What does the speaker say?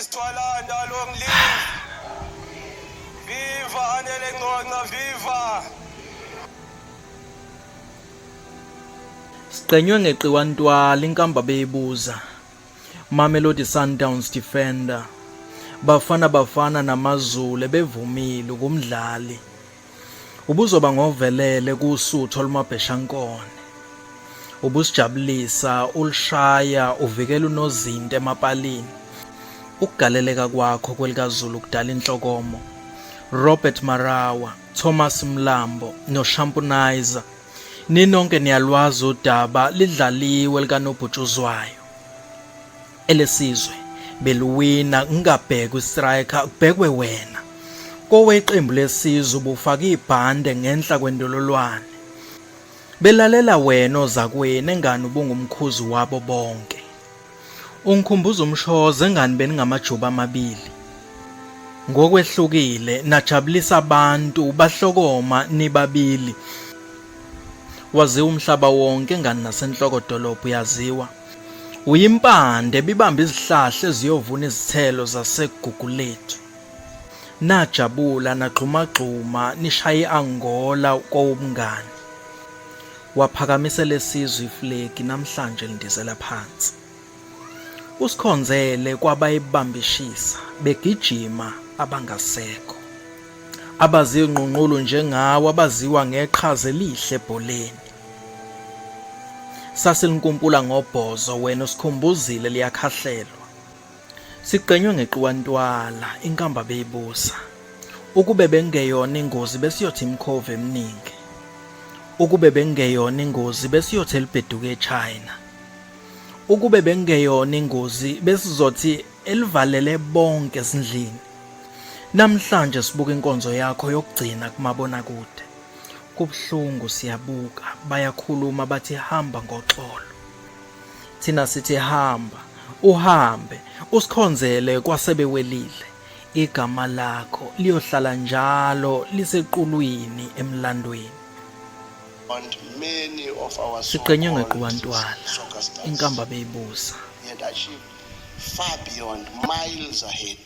isithwalanda long live. Viva Anele Ngqongqa, viva. Sigqenyw'eneqiwa ntwal'inkambabeyibuza. Mamelodi Sundowns defender. Bafana namazulu bevumile kumdlali. Ubuzoba ngovelele kusutho olumabheshankone. Ubusijabulisa ulishaya uvikela unozinto emapalini. Ukugaleleka kwakho kwelikaZulu kudala inhlokomo. Robert Marawa, Thomas Mlambo noShampunizer. Ninonke niyalwazi udaba lidlaliwe likanobhutshuzwayo. Elesizwe beluwina ngingabhekwa istriker kubhekwe wena. Koweqembu lesizwe ubufaka ibhande ngenhla kwendololwane. Belalela wena ozakwenu engani ubungumkhuzi wabo bonke. Ungikhumbuza umshoza engani beningamajuba amabili. Ngokwehlukile najabulisa abantu bahlokoma nibabili. Waziwa umhlaba wonke engani nasenhloko dolophu yaziwa. Uyimpande bibamba izihlahla eziyovuna izithelo zaseGugulethu. Najabula naxhumagxuma nishaya iAngola kowubungani. Waphakamisa lesizwe iflegi namhlanje lindizela phansi. Usikhonzele kwabayibambishisa begijima abangasekho. Abaziwa ingqungqulu njengawe abaziwa ngeqhaza elihle ebholeni. Saselinkumpula ngobhozo wena usikhumbuzile liyakhahlelwa. Sigqenyw'eneqiwa ntwala inkambabeyibuza. Ukube bengeyona ingozi besiyothi imkhova eminingi. Ukube bengeyona ingozi besiyothi elibheduke eChina. Ukube bengeyona ingozi besizothi elivalele bonke ezindlini. Namhlanje sibuka inkonzo yakho yokugcina kumabonakude. Kubhlungu siyabuka bayakhuluma bathi hamba ngoxolo. Thina sithi hamba, uhambe, usikhonzele kwasebewelile. Igama lakho liyohlala njalo lisequlwini emlandweni. Sigqenyw'eneqiwa ntwala inkambabeyibuza. Far beyond, miles ahead.